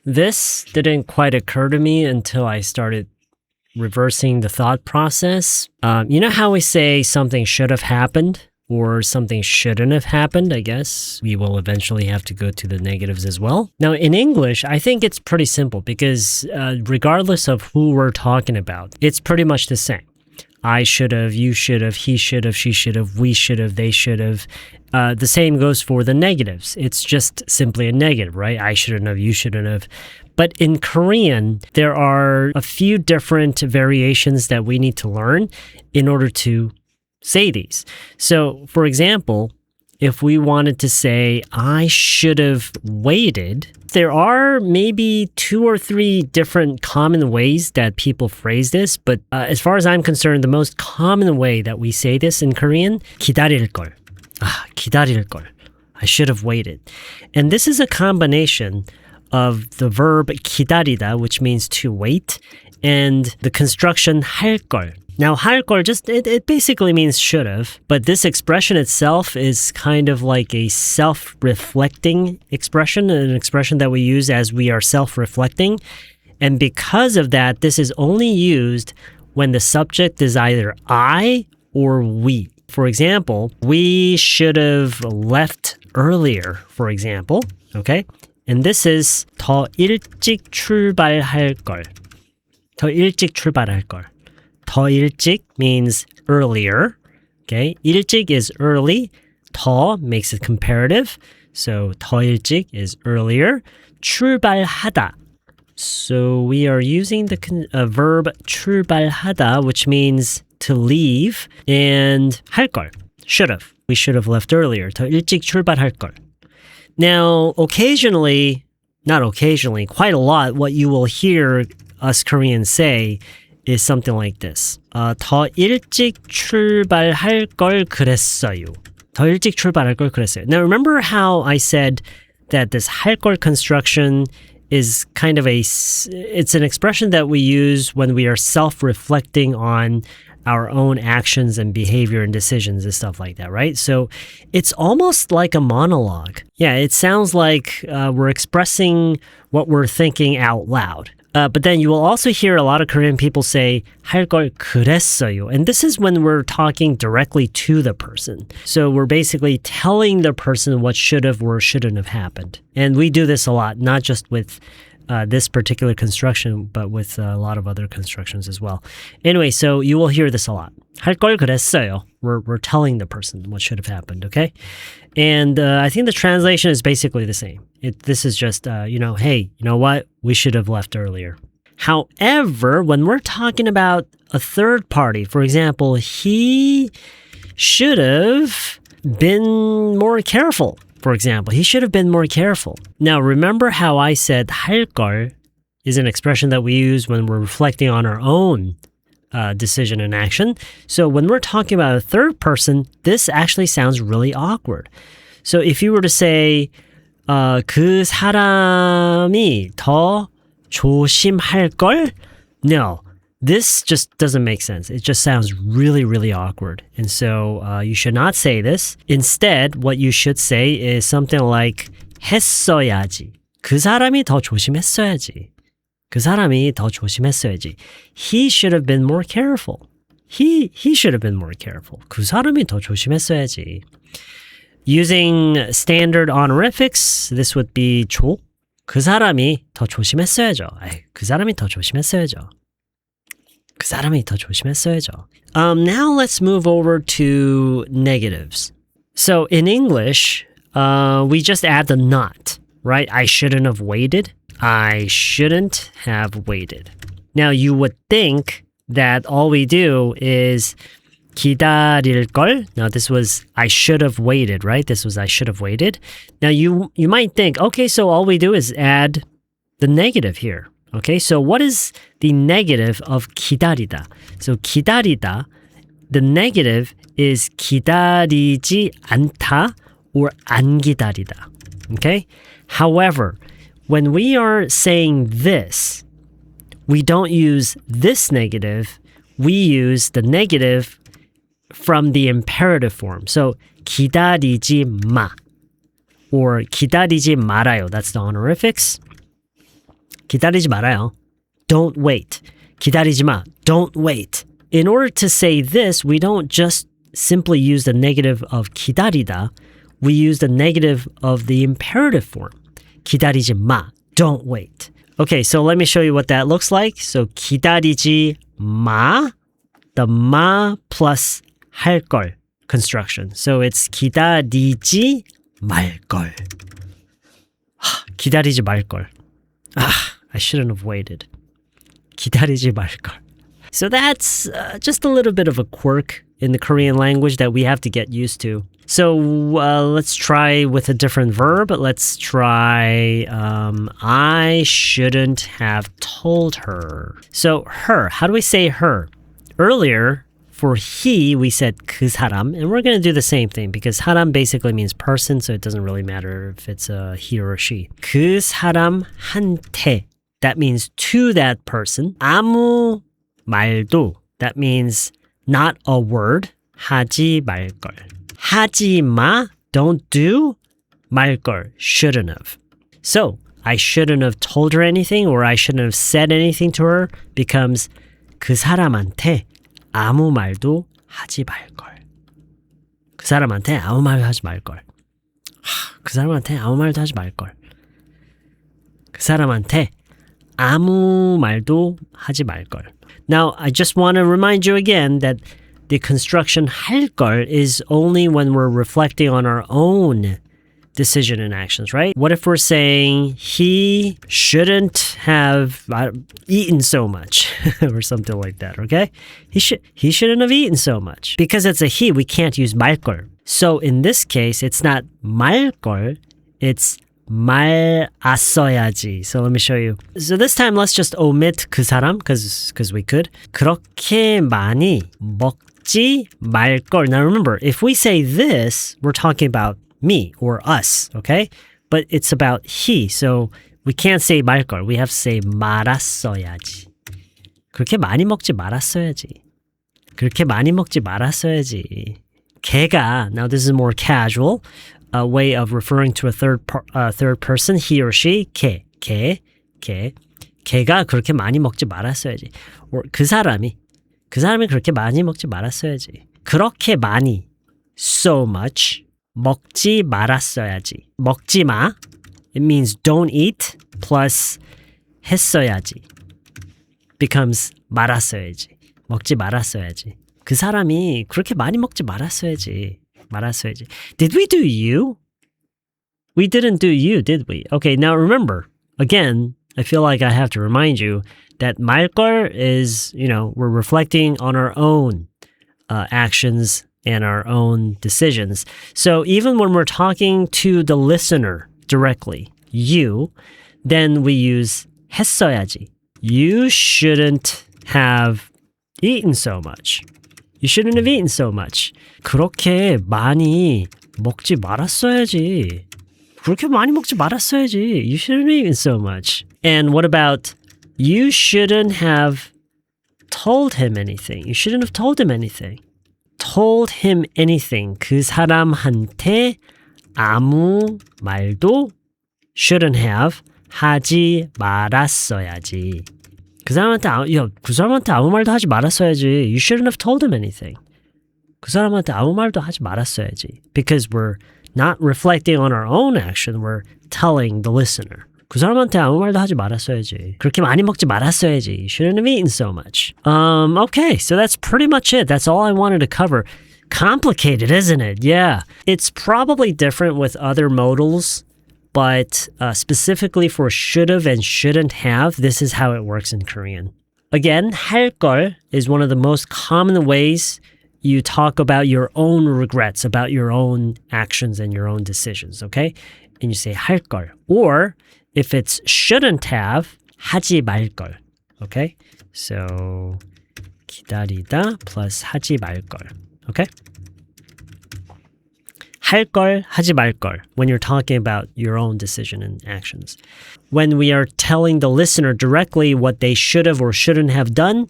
This didn't quite occur to me until I started reversing the thought process. You know how we say something should have happened or something shouldn't have happened? I guess we will eventually have to go to the negatives as well. Now, in English, I think it's pretty simple because regardless of who we're talking about, it's pretty much the same. I should have, you should have, he should have, she should have, we should have, they should have. The same goes for the negatives. It's just simply a negative, right? I shouldn't have, you shouldn't have. But in Korean, there are a few different variations that we need to learn in order to say these. So, for example, if we wanted to say, I should have waited, there are maybe 2 or 3 different common ways that people phrase this. But as far as I'm concerned, the most common way that we say this in Korean, 기다릴 걸. 기다릴 걸. I should have waited. And this is a combination of the verb 기다리다, which means to wait, and the construction 할 걸. Now, 할 걸 it basically means should have, but this expression itself is kind of like a self-reflecting expression, an expression that we use as we are self-reflecting. And because of that, this is only used when the subject is either I or we. For example, we should have left earlier, for example, okay? And this is 더 일찍 출발할 걸. 더 일찍 출발할 걸. 더 일찍 means earlier, okay? 일찍 is early. 더 makes it comparative. So 더 일찍 is earlier. 출발하다. So we are using the verb 출발하다, which means to leave, and 할 걸, should have. We should have left earlier. 더 일찍 출발할 걸. Now, occasionally, not occasionally, quite a lot, what you will hear us Koreans say is something like this. 더 일찍 출발할 걸 그랬어요. 더 일찍 출발할 걸 그랬어요. Now, remember how I said that this 할 걸 construction is kind of it's an expression that we use when we are self-reflecting on our own actions and behavior and decisions and stuff like that, right? So it's almost like a monologue. Yeah, it sounds like we're expressing what we're thinking out loud. But then you will also hear a lot of Korean people say 할 걸 그랬어요. And this is when we're talking directly to the person. So we're basically telling the person what should have or shouldn't have happened. And we do this a lot, not just with this particular construction, but with a lot of other constructions as well. Anyway, so you will hear this a lot. 할 걸 그랬어요. We're telling the person what should have happened, okay? And I think the translation is basically the same. This is just, hey, you know what? We should have left earlier. However, when we're talking about a third party, for example, he should have been more careful. For example, he should have been more careful. Now, remember how I said 할 걸 is an expression that we use when we're reflecting on our own decision and action. So when we're talking about a third person, this actually sounds really awkward. So if you were to say 그 사람이 더 조심할 걸? No, this just doesn't make sense. It just sounds really, really awkward. And so you should not say this. Instead, what you should say is something like 했어야지. 그 사람이 더 조심했어야지. 그 사람이 더 조심했어야지. He should have been more careful. He should have been more careful. 그 사람이 더 조심했어야지. Using standard honorifics, this would be 조. 그 사람이 더 조심했어야죠. 그 사람이 더 조심했어야죠. 그 사람이 더 조심했어야죠. Now let's move over to negatives. So in English, we just add the not, right? I shouldn't have waited. I shouldn't have waited. Now you would think that all we do is 기다릴 걸. Now this was I should have waited, right? This was I should have waited. Now you might think, okay, so all we do is add the negative here. Okay, so what is the negative of 기다리다? So 기다리다, the negative is 기다리지 않다 or 안 기다리다. Okay? However, when we are saying this, we don't use this negative. We use the negative from the imperative form. So 기다리지 마 or 기다리지 말아요. That's the honorifics. 기다리지 말아요. Don't wait. 기다리지 마. Don't wait. In order to say this, we don't just simply use the negative of 기다리다. We use the negative of the imperative form. 기다리지 마. Don't wait. Okay, so let me show you what that looks like. So 기다리지 마, the 마 plus 할걸 construction. So it's 기다리지 말걸. 기다리지 말걸. I shouldn't have waited. 기다리지 말걸. So that's just a little bit of a quirk in the Korean language that we have to get used to. So let's try with a different verb. Let's try, I shouldn't have told her. So her, how do we say her? Earlier, for he, we said 그 사람, and we're going to do the same thing because 사람 basically means person, so it doesn't really matter if it's a he or a she. 그 사람한테, that means to that person. 아무 말도, that means not a word. 하지 말걸. 하지 마, don't do. 말걸, shouldn't have. So, I shouldn't have told her anything or I shouldn't have said anything to her becomes 그 사람한테 아무 말도 하지 말걸. 그 사람한테 아무 말도 하지 말걸. 그 사람한테 아무 말도 하지 말걸. 그 사람한테 아무 말도 하지 말걸. Now, I just want to remind you again that the construction 할걸 is only when we're reflecting on our own decision and actions, right? What if we're saying he shouldn't have eaten so much or something like that, okay? He shouldn't have eaten so much. Because it's a he, we can't use 말걸. So in this case, it's not 말걸, it's 말았어야지. So let me show you. So this time, let's just omit 그 사람, because we could. 그렇게 많이 먹지 말걸. Now remember, if we say this, we're talking about me or us, okay? But it's about he, so we can't say 말걸. We have to say 말았어야지. 그렇게 많이 먹지 말았어야지. 그렇게 많이 먹지 말았어야지. 걔가, now this is more casual, a way of referring to a third person, he or she, 걔가 그렇게 많이 먹지 말았어야지. Or 그 사람이 그렇게 많이 먹지 말았어야지. 그렇게 많이, so much, 먹지 말았어야지. 먹지 마, it means don't eat, plus 했어야지 becomes 말았어야지. 먹지 말았어야지. 그 사람이 그렇게 많이 먹지 말았어야지. Did we do you? We didn't do you, did we? Okay, now remember, again, I feel like I have to remind you that 말걸 is, we're reflecting on our own actions and our own decisions. So even when we're talking to the listener directly, you, then we use 했어야지. You shouldn't have eaten so much. You shouldn't have eaten so much. 그렇게 많이 먹지 말았어야지. 그렇게 많이 먹지 말았어야지. You shouldn't have eaten so much. And what about you shouldn't have told him anything. You shouldn't have told him anything. Told him anything. 그 사람한테 아무 말도 shouldn't have 하지 말았어야지. 그 사람한테 아무 말도 하지 말았어야지. You shouldn't have told him anything. 그 사람한테 아무 말도 하지 말았어야지. Because we're not reflecting on our own action, we're telling the listener. 그 사람한테 아무 말도 하지 말았어야지. 그렇게 많이 먹지 말았어야지. You shouldn't have eaten so much. Okay, so that's pretty much it. That's all I wanted to cover. Complicated, isn't it? Yeah. It's probably different with other modals, but specifically for should've and shouldn't have, this is how it works in Korean. Again, 할걸 is one of the most common ways you talk about your own regrets, about your own actions and your own decisions, okay? And you say 할걸. Or if it's shouldn't have, 하지 말걸, okay? So 기다리다 plus 하지 말걸, okay? 할걸, 하지 말걸, when you're talking about your own decision and actions. When we are telling the listener directly what they should have or shouldn't have done,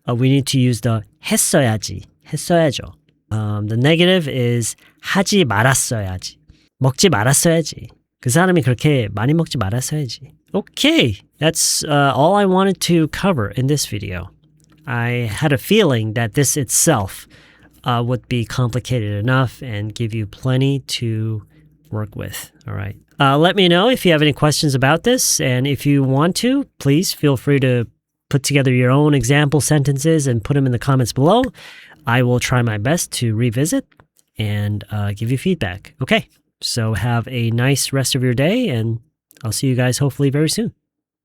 we need to use the 했어야지, 했어야죠. The negative is 하지 말았어야지. 먹지 말았어야지. 그 사람이 그렇게 많이 먹지 말았어야지. Okay, that's all I wanted to cover in this video. I had a feeling that this itself would be complicated enough and give you plenty to work with. All right. Let me know if you have any questions about this. And if you want to, please feel free to put together your own example sentences and put them in the comments below. I will try my best to revisit and give you feedback. Okay. So have a nice rest of your day, and I'll see you guys hopefully very soon.